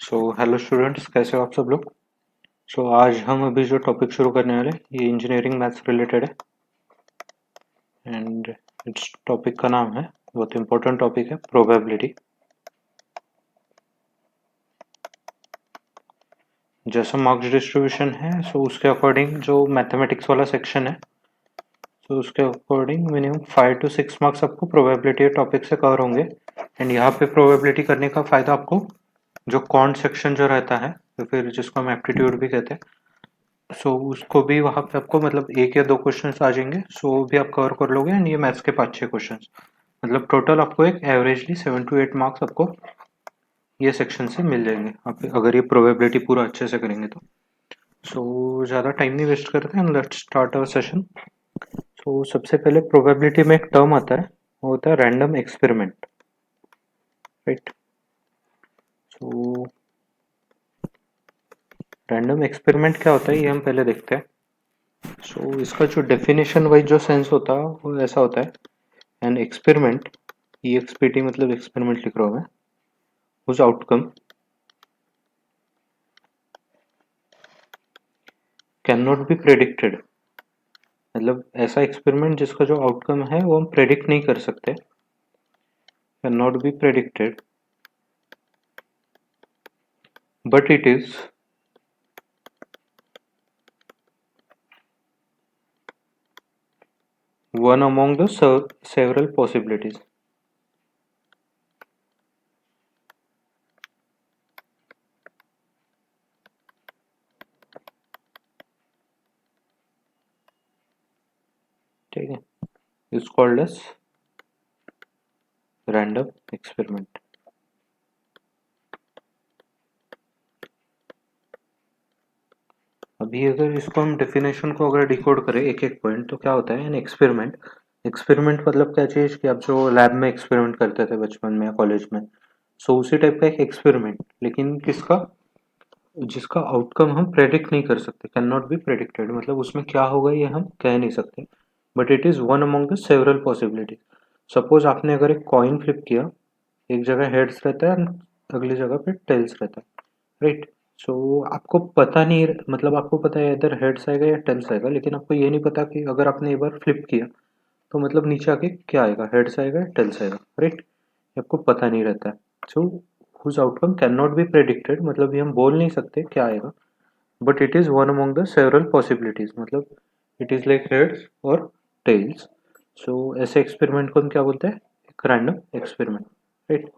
Hello students, कैसे हो आप सब लोग। आज हम अभी जो टॉपिक शुरू करने वाले हैं, ये इंजीनियरिंग मैथ्स रिलेटेड है। एंड इस टॉपिक का नाम है, बहुत इंपॉर्टेंट टॉपिक है, प्रोबेबिलिटी। जैसा मार्क्स डिस्ट्रीब्यूशन है, उसके अकॉर्डिंग जो मैथमेटिक्स वाला सेक्शन है, उसके अकॉर्डिंग मिनिमम 5 to 6 मार्क्स आपको प्रोबेबिलिटी टॉपिक से कवर होंगे। एंड यहाँ पे प्रोबेबिलिटी करने का फायदा आपको जो क्वांट सेक्शन जो रहता है, तो फिर जिसको हम एप्टीट्यूड भी कहते हैं, उसको भी वहां पे आपको मतलब एक या दो क्वेश्चंस आ जाएंगे, वो भी आप कवर कर लोगे। एंड ये मैथ्स के 5-6 क्वेश्चंस, मतलब टोटल आपको एक एवरेजली 7 to 8 मार्क्स आपको ये सेक्शन से मिल जाएंगे, आप अगर ये प्रोबेबिलिटी पूरा अच्छे से करेंगे तो। ज़्यादा टाइम नहीं वेस्ट करते हैं, लेट्स स्टार्ट अवर सेशन। सबसे पहले प्रोबेबिलिटी में एक टर्म आता है, वो होता है random experiment, right. So random experiment क्या होता है, ये हम पहले देखते हैं। इसका जो डेफिनेशन वाइज जो सेंस होता है वो ऐसा होता है, एन एक्सपेरिमेंट, EXPT मतलब एक्सपेरिमेंट लिख रहा हूँ मैं, whose outcome cannot be predicted, मतलब ऐसा एक्सपेरिमेंट जिसका जो आउटकम है वो हम प्रेडिक्ट नहीं कर सकते, can not be predicted, but it is one among the several possibilities. ठीक है, is called as random experiment. अभी अगर इसको हम डेफिनेशन को अगर डिकोड करें एक एक पॉइंट, तो क्या होता है एन एक्सपेरिमेंट। एक्सपेरिमेंट मतलब क्या चीज कि आप जो लैब में एक्सपेरिमेंट करते थे बचपन में या कॉलेज में, उसी टाइप का एक एक्सपेरिमेंट, लेकिन किसका, जिसका आउटकम हम प्रेडिक्ट नहीं कर सकते, कैन नॉट बी प्रेडिक्टेड, मतलब उसमें क्या होगा ये हम कह नहीं सकते, but it is one among the several possibilities. Suppose आपने अगर एक कॉइन फ्लिप किया, एक जगह हेड्स रहता है, अगली जगह पे टेल्स रहता है, राइट। आपको पता नहीं, मतलब आपको पता है इधर हेड्स आएगा या टेल्स आएगा, लेकिन आपको ये नहीं पता कि अगर आपने एक बार फ्लिप किया तो मतलब नीचे आके क्या आएगा, हेड्स आएगा या टेल्स आएगा, राइट। आपको पता नहीं रहता है। Whose outcome can not be predicted, मतलब ये हम बोल नहीं सकते क्या आएगा, but it is one among the several possibilities, मतलब इट इज लाइक हेड्स और टेल्स। ऐसे एक्सपेरिमेंट को हम क्या बोलते हैं, एक रैंडम एक्सपेरिमेंट, राइट।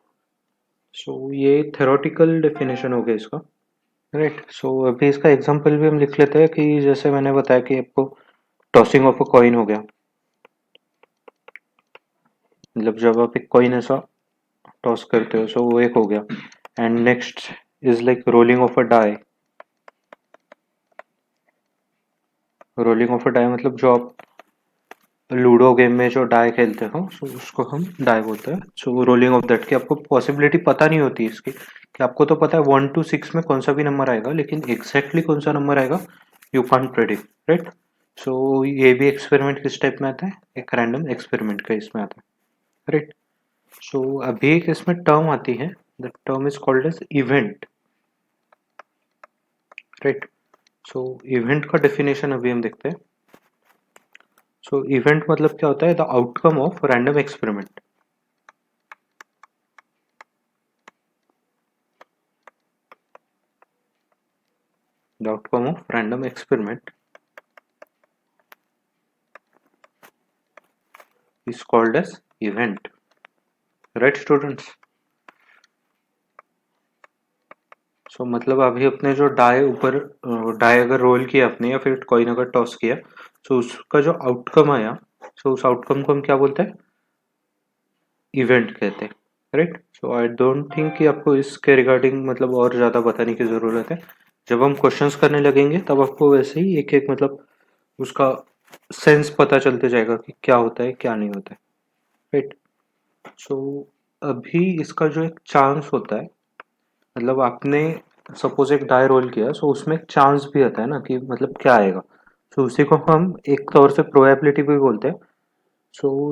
ये थेरोटिकल डेफिनेशन हो गया इसका, राइट। अभी इसका एग्जांपल भी हम लिख लेते हैं कि जैसे मैंने बताया कि आपको टॉसिंग ऑफ अ कॉइन हो गया, मतलब जब आप एक कॉइन ऐसा टॉस करते हो, वो एक हो गया। And next is like rolling of a die. Rolling of a die मतलब जो आप लूडो गेम में जो डाई खेलते हो, उसको हम डाई बोलते हैं। रोलिंग ऑफ दैट, कि आपको पॉसिबिलिटी पता नहीं होती इसकी, कि आपको तो पता है 1 to 6 में कौन सा भी नंबर आएगा, लेकिन एग्जैक्टली कौन सा नंबर आएगा यू कांट प्रेडिक्ट, राइट। ये भी एक्सपेरिमेंट किस टाइप में आता है, एक रैंडम एक्सपेरिमेंट का इसमें आता है, राइट। अभी एक इसमें टर्म आती है, the term is called as event, right. Event का डेफिनेशन अभी हम देखते हैं। इवेंट मतलब क्या होता है, the outcome of random experiment. The outcome of random experiment is called as event, right students। मतलब अभी अपने जो डाई ऊपर, डाई अगर रोल किया आपने या फिर कॉइन अगर टॉस किया, उसका जो आउटकम आया, उस आउटकम को हम क्या बोलते हैं, इवेंट कहते हैं, राइट। आई डोंट थिंक कि आपको इसके रिगार्डिंग मतलब और ज़्यादा बताने की ज़रूरत है। जब हम क्वेश्चंस करने लगेंगे तब आपको वैसे ही एक एक मतलब उसका सेंस पता चलते जाएगा कि क्या होता है क्या नहीं होता है, राइट। सो अभी इसका जो एक चांस होता है, मतलब आपने सपोज एक डाई रोल किया, उसमें एक चांस भी आता है ना कि मतलब क्या आएगा, उसी को हम एक तौर से प्रोबेबिलिटी भी बोलते हैं।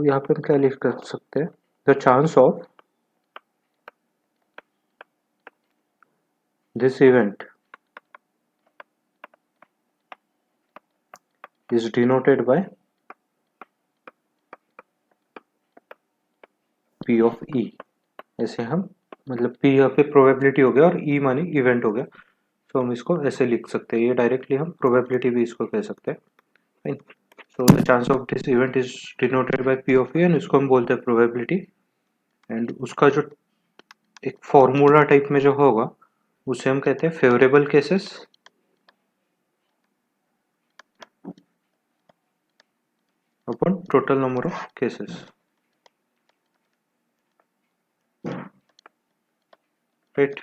यहाँ पे हम क्या लिख कर सकते हैं, the chance of this event is denoted by P of E। ऐसे हम मतलब P यहाँ पे प्रोबेबिलिटी हो गया और E माने इवेंट हो गया, तो हम इसको ऐसे लिख सकते हैं, ये डायरेक्टली हम प्रोबेबिलिटी भी इसको कह सकते हैं। Fine. So the chance of this event is denoted by P of E and इसको हम बोलते हैं प्रोबेबिलिटी। एंड उसका जो एक फॉर्मूला टाइप में जो होगा उसे हम कहते हैं favourable cases upon total number of cases, right.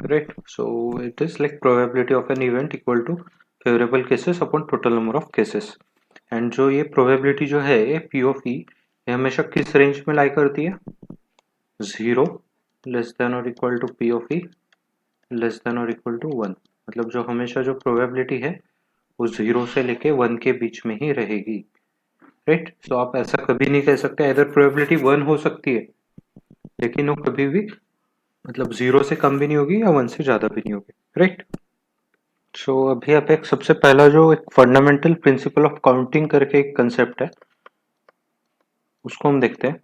Right. So it is like probability of an event equal to favorable cases upon total number of cases. And जो ये probability जो है P of E ये हमेशा किस range में लाई करती है? 0 लेस देन और equal to P of E less than और इक्वल टू 1। मतलब जो हमेशा जो probability है वो 0 से लेके 1 के बीच में ही रहेगी, राइट। सो आप ऐसा कभी नहीं कह सकते इधर probability 1 हो सकती है लेकिन वो कभी भी मतलब 0 से कम भी नहीं होगी या 1 से ज्यादा भी नहीं होगी, राइट। सो अभी आप एक सबसे पहला जो एक फंडामेंटल प्रिंसिपल ऑफ काउंटिंग करके एक कंसेप्ट है उसको हम देखते हैं।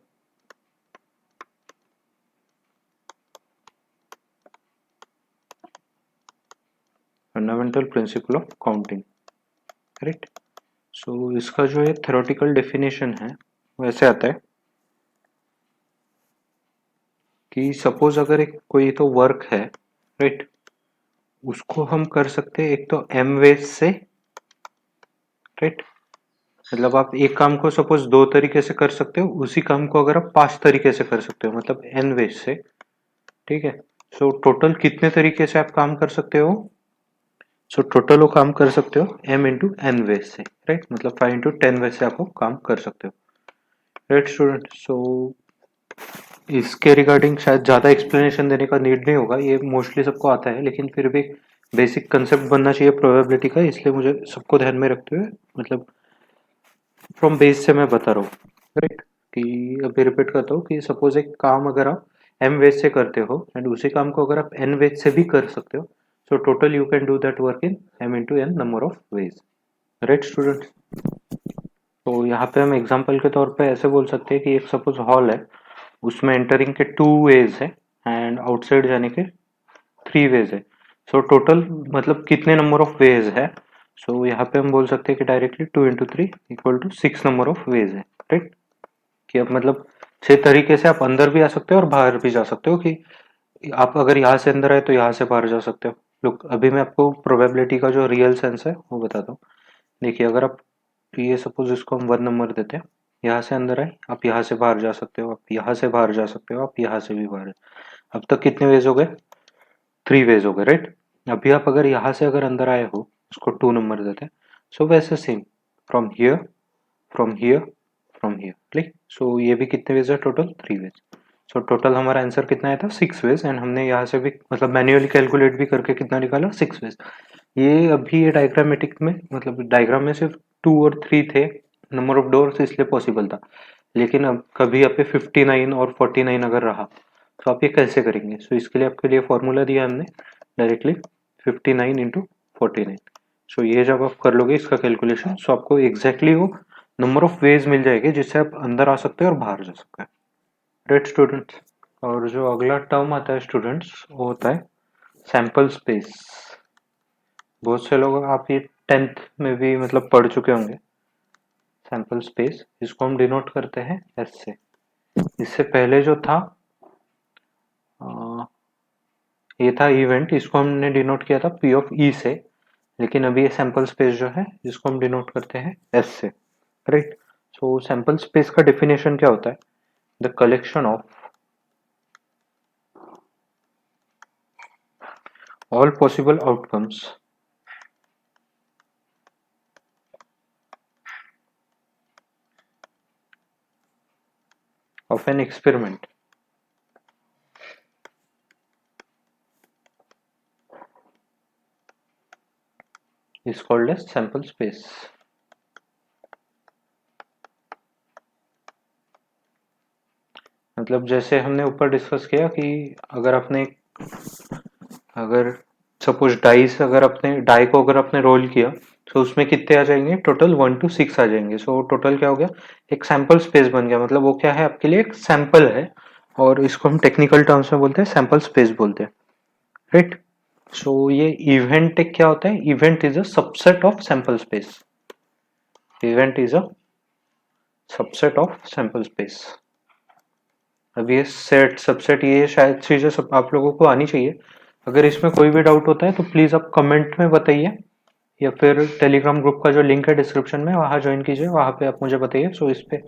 Fundamental principle of counting, right. So इसका जो एक थ्योरेटिकल डेफिनेशन है वो ऐसे आता है कि सपोज अगर एक कोई तो वर्क है, राइट, उसको हम कर सकते हैं एक तो m वेज से, राइट। मतलब आप एक काम को सपोज दो तरीके से कर सकते हो, उसी काम को अगर आप 5 तरीके से कर सकते हो मतलब n वेज से, ठीक है। सो टोटल कितने तरीके से आप काम कर सकते हो? सो टोटल वो काम कर सकते हो m इंटू एन वेज से, राइट। मतलब 5 इंटू 10 वेज से आप वो काम कर सकते हो, राइट स्टूडेंट। सो इसके रिगार्डिंग शायद ज़्यादा एक्सप्लेनेशन देने का नीड नहीं होगा, ये मोस्टली सबको आता है, लेकिन फिर भी बेसिक कंसेप्ट बनना चाहिए प्रोबेबिलिटी का, इसलिए मुझे सबको ध्यान में रखते हुए मतलब फ्रॉम बेस से मैं बता रहा हूँ, राइट। कि अभी रिपीट करता हूँ कि सपोज एक काम अगर आप m वेज से करते हो एंड उसी काम को अगर आप n वेज से भी कर सकते हो, so total you can do that work in m into n number of ways, right student. तो यहाँ पे हम एग्जांपल के तौर पे ऐसे बोल सकते हैं कि एक सपोज हॉल है, उसमें एंटरिंग के 2 वेज है एंड आउटसाइड जाने के 3 वेज है। सो टोटल मतलब कितने नंबर ऑफ वेज है? सो यहाँ पे हम बोल सकते हैं कि directly 2 into 3 equal to 6 number of ways है, राइट। कि अब मतलब 6 तरीके से आप अंदर भी आ सकते हो और बाहर भी जा सकते हो, कि आप अगर यहाँ से अंदर आए तो यहाँ से बाहर जा सकते हो। लुक अभी मैं आपको प्रोबेबिलिटी का जो रियल सेंस है वो बताता हूँ। देखिए अगर आप ये सपोज इसको हम 1 नंबर देते हैं, यहाँ से अंदर आए आप यहाँ से बाहर जा सकते हो, आप यहाँ से बाहर जा सकते हो, आप यहाँ से भी बाहर। अब तक कितने वेज हो गए? 3 वेज हो गए, राइट। अभी आप अगर यहाँ से अगर अंदर आए हो, उसको 2 नंबर देते हैं। सो वैसे same from here, from here, from here, click. So ये भी कितने वेज है? Total 3 ways. सो टोटल हमारा आंसर कितना आया था? 6 वेज। एंड हमने यहाँ से भी मतलब मैन्युअली कैलकुलेट भी करके कितना निकाला? 6 वेज। ये अभी ये डायग्रामेटिक में मतलब डायग्राम में सिर्फ 2 और 3 थे नंबर ऑफ डोर्स, इसलिए पॉसिबल था। लेकिन अब कभी यहाँ पे 59 और 49 अगर रहा तो आप ये कैसे करेंगे? सो इसके लिए आपके लिए फॉर्मूला दिया हमने डायरेक्टली 59 इंटू 49। सो ये जब आप कर लोगे इसका कैलकुलेशन, सो आपको एग्जैक्टली वो नंबर ऑफ वेज मिल जाएंगे जिससे आप अंदर आ सकते हैं और बाहर जा सकते हैं, राइट स्टूडेंट्स। और जो अगला टर्म आता है स्टूडेंट्स वो होता है सैंपल स्पेस। बहुत से लोग आप ये 10th में भी मतलब पढ़ चुके होंगे। सैंपल स्पेस इसको हम डिनोट करते हैं एस से। इससे पहले जो था अ, ये था इवेंट, इसको हमने डिनोट किया था पी ऑफ ई से। लेकिन अभी ये सैंपल स्पेस जो है इसको हम डिनोट करते हैं एस से, राइट। सो सैंपल स्पेस का डेफिनेशन क्या होता है? The collection of all possible outcomes of an experiment is called as sample space. मतलब जैसे हमने ऊपर डिस्कस किया कि अगर सपोज डाइस अगर अपने डाई को अगर आपने रोल किया तो उसमें कितने आ जाएंगे, टोटल 1 to 6 आ जाएंगे। सो टोटल क्या हो गया, एक सैंपल स्पेस बन गया। मतलब वो क्या है आपके लिए, एक सैंपल है, और इसको हम टेक्निकल टर्म्स में बोलते हैं सैंपल स्पेस बोलते हैं, राइट। सो ये इवेंट एक क्या होता है, event is a subset of sample space. Event is a subset of sample space. अब ये सेट सबसेट ये शायद चीजें सब आप लोगों को आनी चाहिए। अगर इसमें कोई भी डाउट होता है तो प्लीज आप कमेंट में बताइए, या फिर टेलीग्राम ग्रुप का जो लिंक है डिस्क्रिप्शन में वहाँ ज्वाइन कीजिए, वहाँ पे आप मुझे बताइए। सो इस पे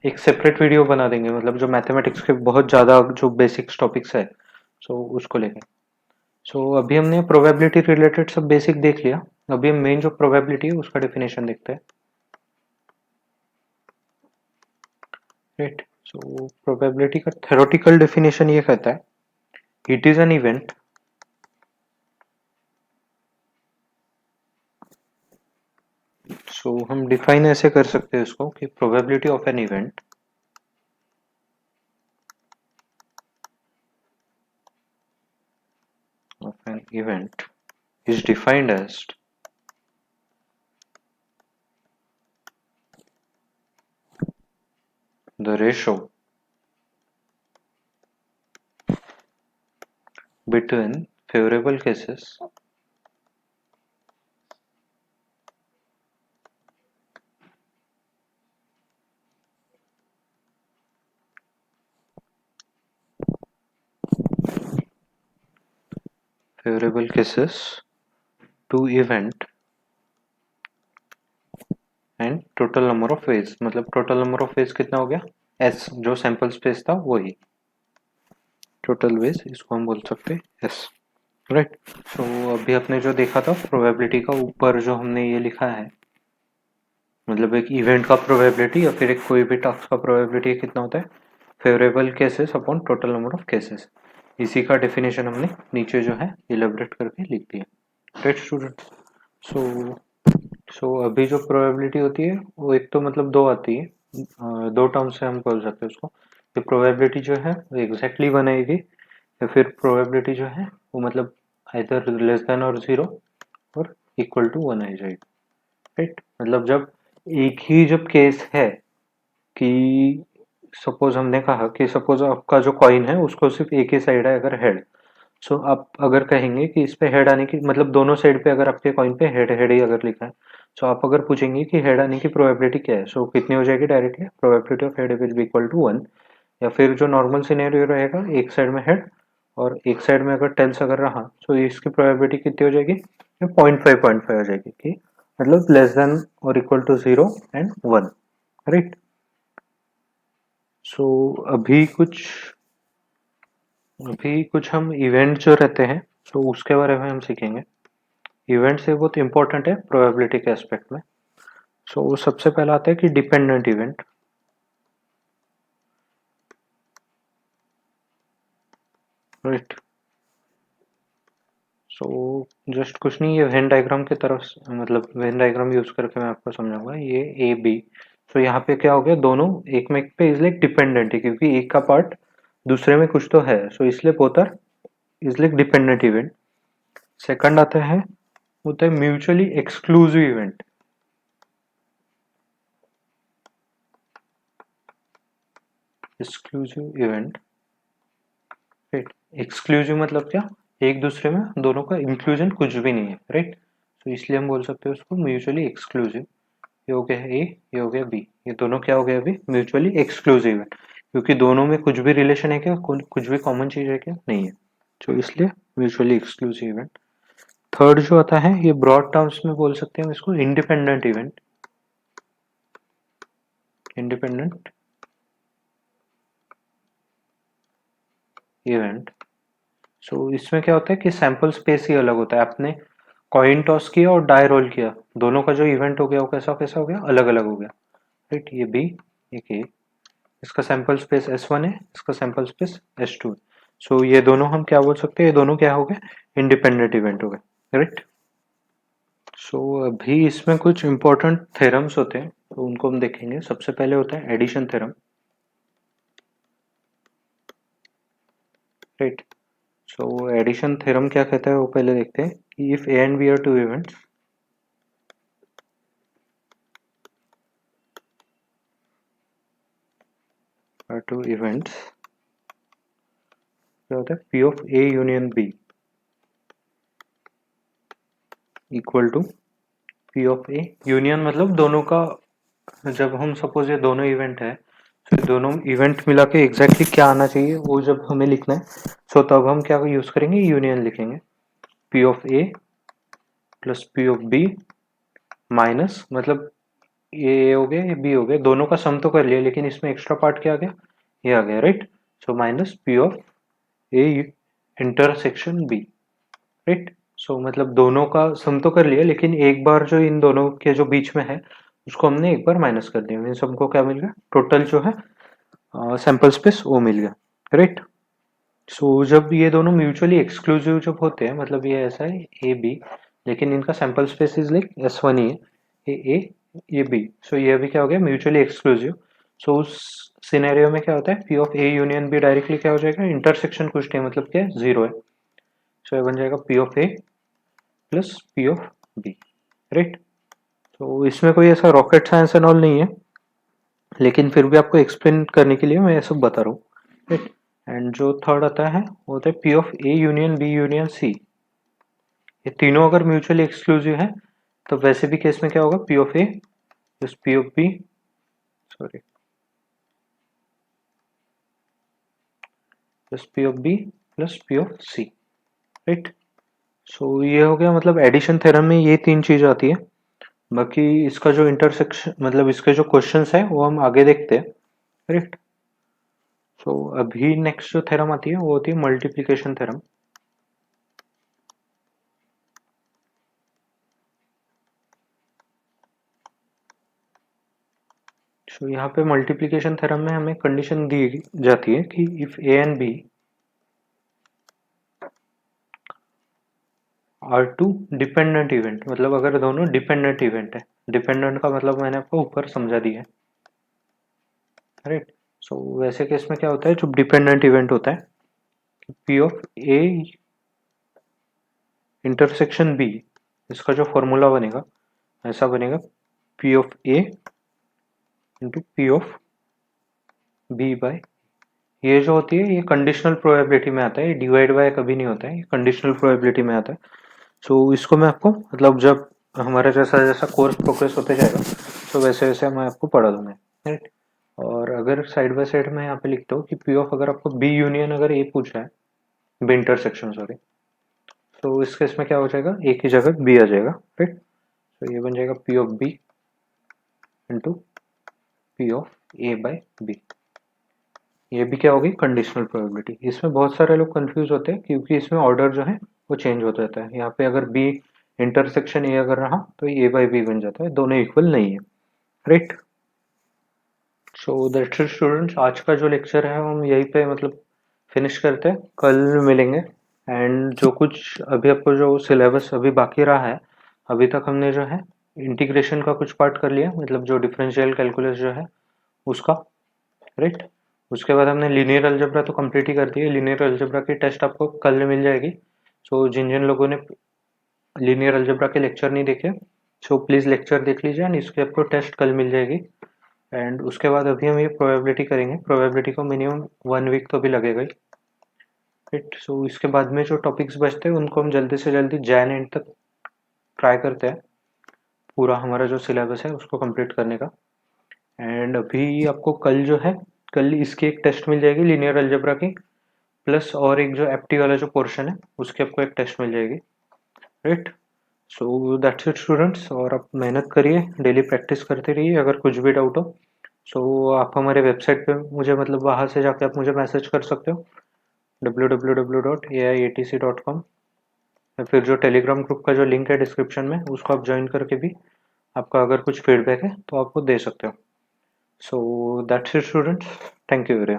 एक सेपरेट वीडियो बना देंगे, मतलब जो मैथमेटिक्स के बहुत ज़्यादा जो बेसिक्स टॉपिक्स है, सो उसको लेके। सो अभी हमने प्रोबेबिलिटी रिलेटेड सब बेसिक देख लिया। अभी हम मेन जो प्रोबेबिलिटी है उसका डेफिनेशन देखते हैं, राइट। सो प्रोबेबिलिटी का थ्योरेटिकल डेफिनेशन ये कहता है, it is an event so हम डिफाइन ऐसे कर सकते हैं इसको कि probability of an event is defined as the ratio between favorable cases to event and total number of veg. मतलब टोटल नंबर ऑफ वेज कितना हो गया, एस, जो सैंपल स्पेस था वही टोटल वेज, इसको हम बोल सकते हैं एस, राइट। सो अभी आपने जो देखा था प्रोबेबिलिटी का, ऊपर जो हमने ये लिखा है, मतलब एक इवेंट का प्रोबेबिलिटी या फिर एक कोई भी टास्क का प्रोबेबिलिटी कितना होता है, favourable cases upon total number of cases. इसी का डेफिनेशन हमने नीचे जो है इलेबरेट करके लिख दिया, राइट स्टूडेंट। सो अभी जो प्रोबेबिलिटी होती है वो एक तो मतलब दो आती है, दो टर्म से हम बोल सकते हैं उसको, कि प्रोबेबिलिटी जो है वो एग्जैक्टली बनाएगी, या फिर प्रोबेबिलिटी जो है वो मतलब आइदर लेस देन और जीरो और इक्वल टू वन आ जाएगी, राइट। मतलब जब एक ही जब केस है कि सपोज हमने कहा कि सपोज आपका जो कॉइन है उसको सिर्फ एक ही साइड है अगर हेड, सो आप अगर कहेंगे कि इस पे हेड आने की मतलब दोनों साइड पे अगर आपके कॉइन पे हेड हेड ही अगर लिखा है, सो आप अगर पूछेंगे कि हेड आने की प्रोबेबिलिटी क्या है, सो कितनी हो जाएगी directly, probability of head will be equal to one. या फिर जो नॉर्मल सिनेरियो रहेगा, एक साइड में हेड और एक साइड में अगर टेल्स अगर रहा, सो इसकी प्रोबेबिलिटी कितनी हो जाएगी, 0.5 हो जाएगी, कि मतलब लेस देन और equal to zero and one, right. So अभी कुछ हम इवेंट जो रहते हैं, सो उसके बारे में हम सीखेंगे। इवेंट से बहुत इंपॉर्टेंट है प्रोबेबिलिटी के एस्पेक्ट में। सो सबसे पहला आता है कि dependent event, right. So just कुछ नहीं, ये वेन डायग्राम की तरफ मतलब वेन डायग्राम यूज करके मैं आपको समझाऊंगा। ये ए बी, सो यहाँ पे क्या हो गया, दोनों एक में पे इज लाइक डिपेंडेंट है, क्योंकि एक का पार्ट दूसरे में कुछ तो है, सो इसलिए both are is like dependent event. Second आता है, होता है mutually exclusive event. Exclusive event, right. Exclusive मतलब क्या, एक दूसरे में दोनों का इंक्लूजन कुछ भी नहीं है, राइट। तो इसलिए हम बोल सकते हैं उसको म्यूचुअली एक्सक्लूसिव। ये हो गया ए, ये हो गया बी, ये दोनों क्या हो गया अभी, म्यूचुअली एक्सक्लूसिव है, क्योंकि दोनों में कुछ भी रिलेशन है क्या, कुछ भी कॉमन चीज है क्या, नहीं है, तो इसलिए म्यूचुअली एक्सक्लूसिव इवेंट। थर्ड जो आता है, ये ब्रॉड टर्म्स में बोल सकते हैं इसको इंडिपेंडेंट इवेंट। इंडिपेंडेंट इवेंट, सो इसमें क्या होता है कि सैंपल स्पेस ही अलग होता है। आपने कॉइन टॉस किया और डाई रोल किया, दोनों का जो इवेंट हो गया वो कैसा कैसा हो गया, अलग अलग हो गया, राइट। ये बी, एक ए, इसका सैंपल स्पेस S1 है, इसका सैंपल स्पेस S2 है। सो ये दोनों हम क्या बोल सकते हैं, ये दोनों क्या हो गए, इंडिपेंडेंट इवेंट हो गए, राइट। सो अभी इसमें कुछ इंपॉर्टेंट थ्योरम्स होते हैं, तो उनको हम देखेंगे। सबसे पहले होता है addition theorem. Right. So addition theorem क्या कहता है वो पहले देखते हैं कि if A and B are two events, क्या होता है P of A union B equal to P of A union, मतलब दोनों का, जब हम सपोज ये दोनों इवेंट है तो दोनों इवेंट मिला के एग्जैक्टली क्या आना चाहिए वो जब हमें लिखना है, सो तब हम क्या यूज करेंगे, यूनियन लिखेंगे। P of A plus P of B minus, मतलब ये हो गया ये बी हो गया, दोनों का सम तो कर लिया लेकिन इसमें एक्स्ट्रा पार्ट क्या आ गया, ये आ गया, right. So minus P of A intersection B, right. So मतलब दोनों का सम तो कर लिया लेकिन एक बार जो इन दोनों के जो बीच में है उसको हमने एक बार माइनस कर दिया, मीन्स हमको क्या मिल गया, टोटल जो है सैंपल स्पेस वो मिल गया, राइट। सो जब ये दोनों म्यूचुअली एक्सक्लूसिव जब होते हैं, मतलब ये ऐसा है ए बी लेकिन इनका sample space is like S1 ही है, ए ये बी, सो ये भी क्या हो गया, म्यूचुअली एक्सक्लूसिव। सो उस सिनेरियो में क्या होता है, P of A union be directly क्या हो जाएगा, इंटरसेक्शन कुछ नहीं, मतलब क्या है, जीरो है। सो ये बन जाएगा P of A plus P of B, right. तो इसमें कोई ऐसा रॉकेट साइंस एंड ऑल नहीं है, लेकिन फिर भी आपको एक्सप्लेन करने के लिए मैं ये सब बता रहा हूँ, राइट। एंड जो थर्ड आता है वो होता है P of A union B union C. ये तीनों अगर म्यूचुअली एक्सक्लूसिव है तो वैसे भी केस में क्या होगा, P of A plus P of B, sorry, plus P of B plus P of C, right. So ये हो गया, मतलब एडिशन थ्योरम में ये तीन चीज आती है। बाकी इसका जो इंटरसेक्शन, मतलब इसके जो क्वेश्चंस है वो हम आगे देखते हैं, राइट। सो अभी नेक्स्ट जो थ्योरम आती है वो होती है मल्टीप्लिकेशन थ्योरम। सो यहाँ पे मल्टीप्लिकेशन थ्योरम में हमें कंडीशन दी जाती है कि if A and B are two dependent event, मतलब अगर दोनों डिपेंडेंट इवेंट है, डिपेंडेंट का मतलब मैंने आपको ऊपर समझा दिया है, राइट। सो वैसे केस में क्या होता है, जो डिपेंडेंट इवेंट होता है, P of A intersection B, इसका जो फॉर्मूला बनेगा ऐसा बनेगा, P of A into P of B by, ये जो होती है ये कंडीशनल प्रोबेबिलिटी में आता है, ये डिवाइड बाय कभी नहीं होता है, ये कंडीशनल प्रोबेबिलिटी में आता है। सो इसको मैं आपको, मतलब जब हमारा जैसा जैसा कोर्स प्रोग्रेस होते जाएगा तो वैसे वैसे मैं आपको पढ़ा दूंगा, राइट। और अगर साइड बाय साइड में यहाँ पे लिखता हूँ कि पी ऑफ, अगर आपको बी यूनियन अगर ए पूछा है, बी इंटरसेक्शन सॉरी, तो इस केस में क्या हो जाएगा, ए की जगह बी आ जाएगा, राइट। तो ये बन जाएगा P of B into P of A by B, ये भी क्या होगी, कंडीशनल प्रोबेबिलिटी। इसमें बहुत सारे लोग कंफ्यूज होते हैं क्योंकि इसमें ऑर्डर जो है वो चेंज होता रहता है। यहाँ पे अगर बी इंटरसेक्शन ए अगर रहा तो ए बाय बी बन जाता है, दोनों इक्वल नहीं है, right. So that's it students, आज का जो लेक्चर है हम यहीं पे मतलब फिनिश करते हैं, कल मिलेंगे। एंड जो कुछ अभी आपको जो सिलेबस अभी बाकी रहा है, अभी तक हमने जो है इंटीग्रेशन का कुछ पार्ट कर लिया, मतलब जो डिफरेंशियल कैलकुलस जो है उसका, राइट। उसके बाद हमने लीनियर अलजेब्रा तो कंप्लीट ही कर दी है, लीनियर अलजेब्रा की टेस्ट आपको कल मिल जाएगी। सो जिन जिन लोगों ने लीनियर अलजेब्रा के लेक्चर नहीं देखे, सो प्लीज़ लेक्चर देख लीजिए एंड इसकी आपको टेस्ट कल मिल जाएगी। एंड उसके बाद अभी हम ये प्रोबेबिलिटी करेंगे, प्रोबेबिलिटी को मिनिमम 1 वीक तो भी लगेगा ही, राइट। सो इसके बाद में जो टॉपिक्स बचते हैं उनको हम जल्दी से जल्दी जैन एंड तक ट्राई करते हैं, पूरा हमारा जो सिलेबस है उसको कंप्लीट करने का। एंड अभी आपको कल जो है, कल इसकी एक टेस्ट मिल जाएगी लीनियर अलजेब्रा की, प्लस और एक जो एप्टी वाला जो पोर्शन है उसकी आपको एक टेस्ट मिल जाएगी, right. So that's it students, और आप मेहनत करिए, डेली प्रैक्टिस करते रहिए। अगर कुछ भी डाउट हो सो आप हमारे वेबसाइट पे मुझे, मतलब वहाँ से जाके आप मुझे मैसेज कर सकते हो, www.aiatc.com, या फिर जो टेलीग्राम ग्रुप का जो लिंक है डिस्क्रिप्शन में उसको आप ज्वाइन करके भी आपका अगर कुछ फीडबैक है तो आप वो दे सकते हो। So that's it students, thank you very